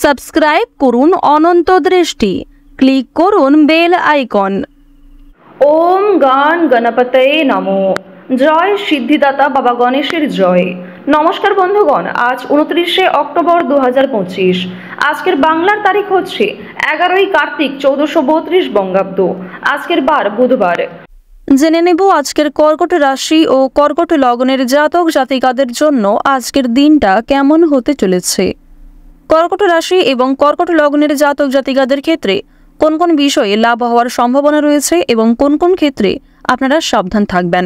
Subscribe করুন অনন্ত দৃষ্টি, click করুন বেল আইকন। ওম গান গণপতয়ে নমো। জয় সিদ্ধিদাতা বাবা গণেশের জয়। নমস্কার বন্ধুগণ, আজ 29শে অক্টোবর 2025। আজকের বাংলার তারিখ হচ্ছে 11ই কার্তিক 1432 বঙ্গাব্দ। আজকের বার বুধবার। জেনে নেব আজকের কর্কট রাশি ও কর্কট লগ্নের জাতক জাতিকাদের জন্য আজকের দিনটা কেমন হতে চলেছে। কর্কট রাশি এবং কর্কট লগ্নের জাতক জাতিকাদের ক্ষেত্রে কোন কোন বিষয়ে লাভ হওয়ার সম্ভাবনা রয়েছে এবং কোন কোন ক্ষেত্রে আপনারা সাবধান থাকবেন।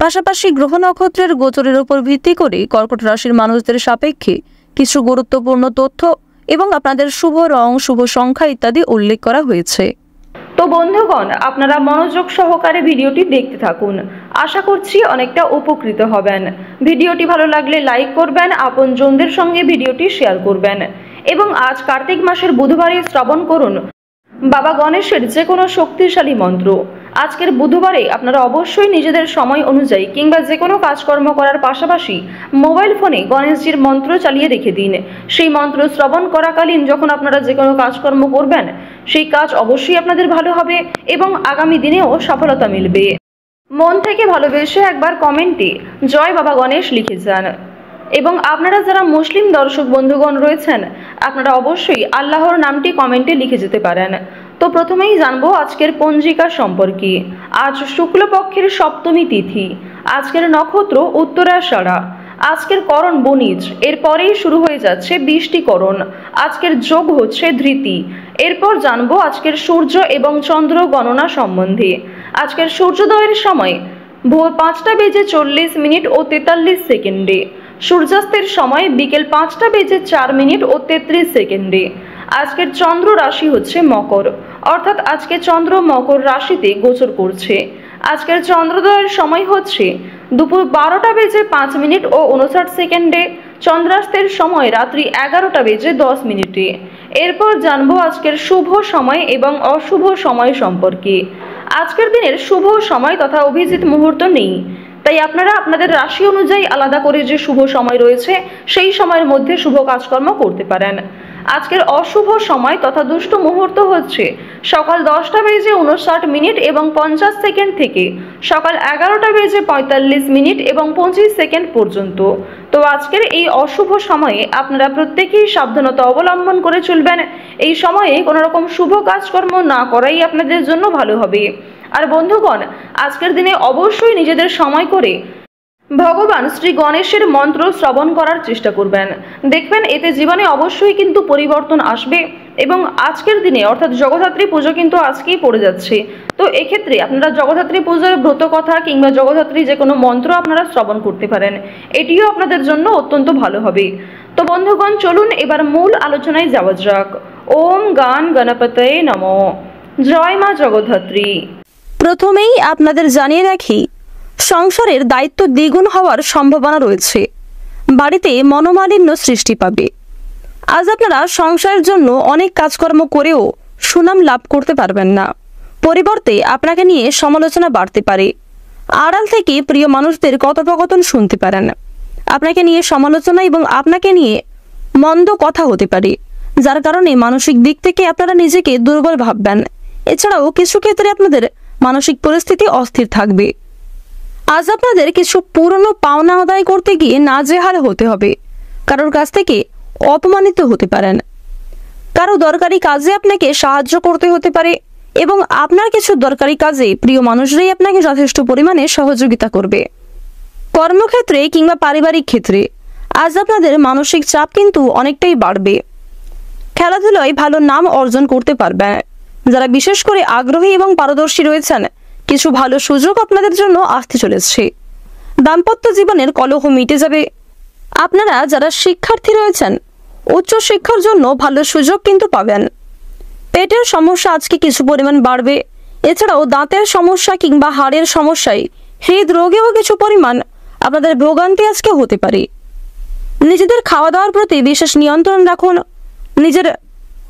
পাশাপাশি গ্রহ নক্ষত্রের গোচরের উপর ভিত্তি করে কর্কট রাশির মানুষদের সাপেক্ষে কিছু গুরুত্বপূর্ণ তথ্য এবং আপনাদের শুভ রং, শুভ সংখ্যা ইত্যাদি উল্লেখ করা হয়েছে। তো বন্ধুগণ, আপনারা মনোযোগ সহকারে ভিডিওটি দেখতে থাকুন। আশা করছি অনেকটা উপকৃত হবেন। ভিডিওটি ভালো লাগলে লাইক করবেন, আপনজনদের সঙ্গে ভিডিওটি শেয়ার করবেন এবং আজ কার্তিক মাসের বুধবারে শ্রবণ করুন বাবা গণেশের যে কোনো শক্তিশালী মন্ত্র। আজকের বুধবারে আপনারা অবশ্যই নিজেদের সময় অনুযায়ী কিংবা যে কোনো কাজকর্ম করার পাশাপাশি মোবাইল ফোনে গণেশজির মন্ত্র চালিয়ে রেখে দিন। সেই মন্ত্র শ্রবণ করাকালীন যখন আপনারা যে কোনো কাজকর্ম করবেন, সেই কাজ অবশ্যই আপনাদের ভালো হবে এবং আগামী দিনেও সফলতা মিলবে। মন থেকে ভালোবেসে একবার কমেন্টে জয় বাবা গণেশ লিখে যান। এবং আপনারা যারা মুসলিম দর্শক বন্ধুগণ রয়েছেন, আপনারা অবশ্যই আল্লাহর নামটি কমেন্টে লিখে যেতে পারেন। তো প্রথমেই জানবো আজকের পঞ্জিকা সম্পর্কে। আজ শুক্লপক্ষের সপ্তমী তিথি। আজকের নক্ষত্র উত্তরাষাঢ়া। আজকের করণ বণিজ। এরপরেই শুরু হয়ে যাচ্ছে বৃষ্টিকরণ। আজকের যোগ হচ্ছে ধৃতি। এরপর জানবো আজকের সূর্য এবং চন্দ্র গণনা সম্বন্ধে। আজকের সূর্যোদয়ের সময় ভোর 5টা বেজে 40 মিনিট ও 43 সেকেন্ডে। সূর্যাস্তের সময় বিকেল 5টা বেজে 4 মিনিট ও 33 সেকেন্ডে। আজকের চন্দ্র রাশি হচ্ছে মকর, অর্থাৎ আজকে চন্দ্র মকর রাশিতে গোচর করছে। আজকের চন্দ্রোদয়ের সময় হচ্ছে দুপুর 12টা বেজে 5 মিনিট ও 59 সেকেন্ডে। চন্দ্রাস্তের সময় রাত্রি 11টা বেজে 10 মিনিটে। এরপর জানবো আজকের শুভ সময় এবং অশুভ সময় সম্পর্কে। আজকের দিনের শুভ সময় তথা অভিজিৎ মুহূর্ত নেই, তাই আপনারা আপনাদের রাশি অনুযায়ী আলাদা করে যে শুভ সময় রয়েছে সেই সময়ের মধ্যে শুভ কাজকর্ম করতে পারেন। আজকের অশুভ সময় তথা দুষ্ট মুহূর্ত হচ্ছে সকাল 10টা বেজে 59 মিনিট এবং 50 সেকেন্ড থেকে সকাল 11টা বেজে 45 মিনিট এবং 25 সেকেন্ড পর্যন্ত। তো আজকের এই অশুভ সময়ে আপনারা প্রত্যেকেই সাবধানতা অবলম্বন করে চলবেন। এই সময়ে কোনো রকম শুভ কাজকর্ম না করাই আপনাদের জন্য ভালো হবে। আর বন্ধুগণ, আজকের দিনে অবশ্যই নিজেদের সময় করে ভগবান শ্রী গণেশের মন্ত্র শ্রবণ করার চেষ্টা করবেন। দেখবেন এতে জীবনে অবশ্যই কিন্তু পরিবর্তন আসবে। এবং আজকের দিনে অর্থাৎ জগদ্ধাত্রী পুজো কিন্তু আজকেই পড়ে যাচ্ছে। তো এক্ষেত্রে আপনারা জগদ্ধাত্রী পুজোর ব্রত কথা কিংবা জগদ্ধাত্রী যে কোনো মন্ত্র আপনারা শ্রবণ করতে পারেন। এটিও আপনাদের জন্য অত্যন্ত ভালো হবে। তো বন্ধুগণ, চলুন এবার মূল আলোচনায় যাওয়া যাক। ওম গান গণপতয়ে নমো। জয় মা জগদ্ধাত্রী। প্রথমেই আপনাদের জানিয়ে রাখি, সংসারের দায়িত্ব দ্বিগুণ হওয়ার সম্ভাবনা রয়েছে। বাড়িতে মনোমালিন্য সৃষ্টি পাবে। আজ আপনারা সংসারের জন্য অনেক কাজকর্ম করেও সুনাম লাভ করতে পারবেন না। পরিবর্তে আপনাকে নিয়ে সমালোচনা বাড়তে পারে। আড়াল থেকে প্রিয় মানুষদের কথোপকথন শুনতে পারেন। আপনাকে নিয়ে সমালোচনা এবং আপনাকে নিয়ে মন্দ কথা হতে পারে, যার কারণে মানসিক দিক থেকে আপনারা নিজেকে দুর্বল ভাববেন। এছাড়াও কিছু ক্ষেত্রে আপনাদের মানসিক পরিস্থিতি অস্থির থাকবে। আজ আপনাদের কিছু পুরনো পাওনা আদায় করতে গিয়ে নাজেহাল হতে হবে। কারোর কাছ থেকে অপমানিত হতে পারেন। কারো দরকারি কাজে আপনাকে সাহায্য করতে হতে পারে এবং আপনার কিছু দরকারি কাজে প্রিয় মানুষরাই আপনাকে যথেষ্ট পরিমাণে সহযোগিতা করবে। কর্মক্ষেত্রে কিংবা পারিবারিক ক্ষেত্রে আজ আপনাদের মানসিক চাপ কিন্তু অনেকটাই বাড়বে। খেলাধুলায় ভালো নাম অর্জন করতে পারবেন। যারা বিশেষ করে আগ্রহী এবং পারদর্শী রয়েছেন, কিছু ভালো সুযোগ আপনাদের জন্য আসতে চলেছে। দাম্পত্য জীবনের কলহ মিটে যাবে। আপনারা যারা শিক্ষার্থী রয়েছেন, উচ্চ শিক্ষার জন্য ভালো সুযোগ কিন্তু পাবেন। পেটের সমস্যা আজকে কিছু পরিমাণ বাড়বে। এছাড়াও দাঁতের সমস্যা কিংবা হাড়ের সমস্যায়, হৃদরোগেও কিছু পরিমাণ আপনাদের ভোগান্তি আজকে হতে পারে। নিজেদের খাওয়া দাওয়ার প্রতি বিশেষ নিয়ন্ত্রণ রাখুন। নিজের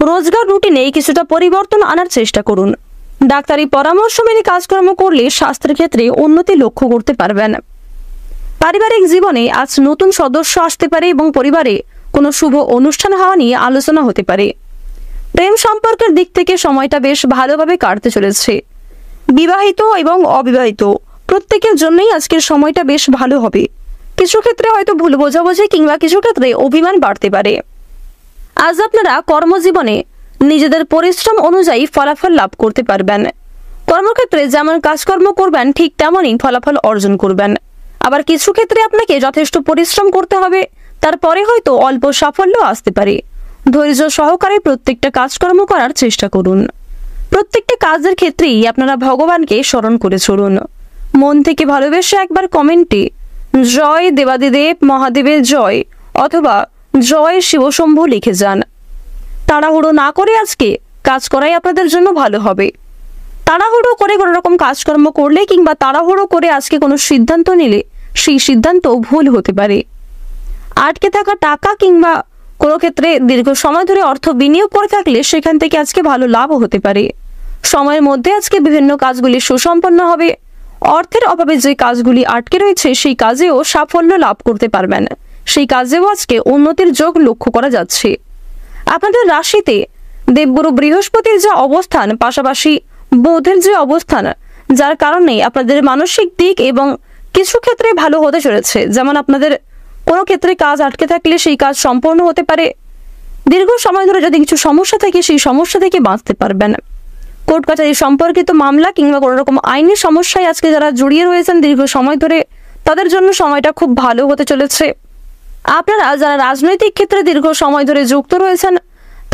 রোজগার রুটিনে কিছুটা পরিবর্তন আনার চেষ্টা করুন। ডাক্তারি পরামর্শ মেনে কাজকর্ম করলে স্বাস্থ্যের ক্ষেত্রে উন্নতি লক্ষ্য করতে পারবেন। পারিবারিক জীবনে আজ নতুন সদস্য আসতে পারে এবং পরিবারে কোনো শুভ অনুষ্ঠান হওয়া নিয়ে আলোচনা হতে পারে। প্রেম সম্পর্কের দিক থেকে সময়টা বেশ ভালোভাবে কাটতে চলেছে। বিবাহিত এবং অবিবাহিত প্রত্যেকের জন্যই আজকের সময়টা বেশ ভালো হবে। কিছু ক্ষেত্রে হয়তো ভুল বোঝাবুঝি কিংবা কিছু ক্ষেত্রে অভিমান বাড়তে পারে। আজ আপনারা কর্মজীবনে নিজেদের পরিশ্রম অনুযায়ী ফলাফল লাভ করতে পারবেন। কর্মক্ষেত্রে যেমন কাজকর্ম করবেন ঠিক তেমনই ফলাফল অর্জন করবেন। আবার কিছু ক্ষেত্রে আপনাকে যথেষ্ট পরিশ্রম করতে হবে, তারপরে হয়তো অল্প সাফল্য আসতে পারে। ধৈর্য সহকারে প্রত্যেকটা কাজকর্ম করার চেষ্টা করুন। প্রত্যেকটা কাজের ক্ষেত্রেই আপনারা ভগবানকে স্মরণ করে চলুন। মন থেকে ভালোবেসে একবার কমেন্টে জয় দেবাদিদেব মহাদেবের জয় অথবা জয় শিবশম্ভু লিখে যান। তাড়াহুড়ো না করে আজকে কাজ করাই আপনাদের জন্য ভালো হবে। তাড়াহুড়ো করে কোনো রকম কাজকর্ম করলে কিংবা তাড়াহুড়ো করে আজকে কোনো সিদ্ধান্ত নিলে সেই সিদ্ধান্ত ভুল হতে পারে। আটকে থাকা টাকা কিংবা কোনো ক্ষেত্রে দীর্ঘ সময় ধরে অর্থ বিনিয়োগ করে থাকলে সেখান থেকে আজকে ভালো লাভও হতে পারে। সময়ের মধ্যে আজকে বিভিন্ন কাজগুলি সুসম্পন্ন হবে। অর্থের অভাবে যে কাজগুলি আটকে রয়েছে সেই কাজেও সাফল্য লাভ করতে পারবেন। সেই কাজেও আজকে উন্নতির যোগ লক্ষ্য করা যাচ্ছে। আপনাদের রাশিতে দেবগুরু বৃহস্পতির যে অবস্থান, পাশাপাশি বুধের যে অবস্থান, যার কারণে আপনাদের মানসিক দিক এবং কিছু ক্ষেত্রে ভালো হতে চলেছে। যেমন আপনাদের কোনো ক্ষেত্রে কাজ আটকে থাকলে সেই কাজ সম্পূর্ণ হতে পারে। দীর্ঘ সময় ধরে যদি কিছু সমস্যা থাকে সেই সমস্যা থেকে বাঁচতে পারবেন। কোর্ট কাছারি সম্পর্কিত মামলা কিংবা কোনো রকম আইনি সমস্যায় আজকে যারা জড়িয়ে রয়েছেন দীর্ঘ সময় ধরে, তাদের জন্য সময়টা খুব ভালো হতে চলেছে। আপনারা যারা রাজনৈতিক ক্ষেত্রে দীর্ঘ সময় ধরে যুক্ত রয়েছেন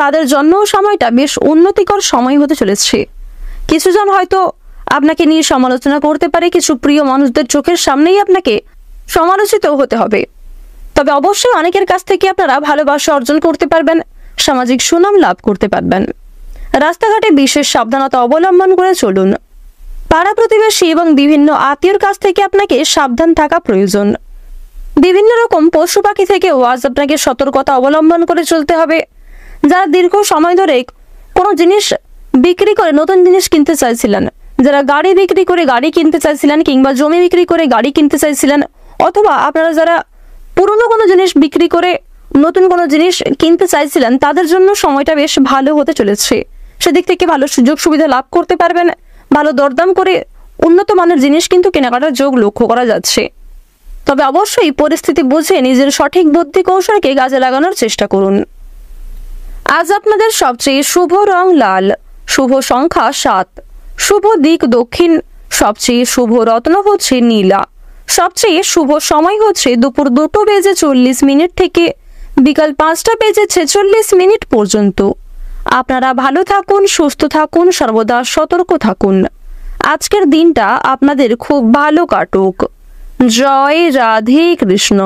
তাদের জন্যও সময়টা বেশ উন্নতিকর সময় হতে চলেছে। কিছুজন হয়তো আপনাকে নিয়ে সমালোচনা করতে পারে, কিছু প্রিয় মানুষদের চোখের সামনেই আপনাকে সমালোচিত হতে হবে। তবে অবশ্যই অনেকের কাছ থেকে আপনারা ভালোবাসা অর্জন করতে পারবেন, সামাজিক সুনাম লাভ করতে পারবেন। রাস্তাঘাটে বিশেষ সাবধানতা অবলম্বন করে চলুন। পাড়া প্রতিবেশী এবং বিভিন্ন আত্মীয়র কাছ থেকে আপনাকে সাবধান থাকা প্রয়োজন। বিভিন্ন রকম পশু পাখি থেকেও আজ আপনাকে সতর্কতা অবলম্বন করে চলতে হবে। যারা দীর্ঘ সময় ধরে কোনো জিনিস বিক্রি করে নতুন জিনিস কিনতে চাইছিলেন, যারা গাড়ি বিক্রি করে গাড়ি কিনতে চাইছিলেন কিংবা জমি বিক্রি করে গাড়ি কিনতে চাইছিলেন, অথবা আপনারা যারা পুরনো কোনো জিনিস বিক্রি করে নতুন কোনো জিনিস কিনতে চাইছিলেন, তাদের জন্য সময়টা বেশ ভালো হতে চলেছে। সেদিক থেকে ভালো সুযোগ সুবিধা লাভ করতে পারবেন। ভালো দরদাম করে উন্নত মানের জিনিস কিন্তু কেনাকাটার যোগ লক্ষ্য করা যাচ্ছে। তবে অবশ্যই পরিস্থিতি বুঝে নিজের সঠিক বুদ্ধি কৌশলকে কাজে লাগানোর চেষ্টা করুন। আজ আপনাদের সবচেয়ে শুভ রং লাল, শুভ সংখ্যা 7, শুভ দিক দক্ষিণ, সবচেয়ে শুভ রত্ন হচ্ছে নীলা, সবচেয়ে শুভ সময় হচ্ছে দুপুর 2:40 থেকে বিকাল 5:46 পর্যন্ত। আপনারা ভালো থাকুন, সুস্থ থাকুন, সর্বদা সতর্ক থাকুন। আজকের দিনটা আপনাদের খুব ভালো কাটুক। জয় রাধে কৃষ্ণ।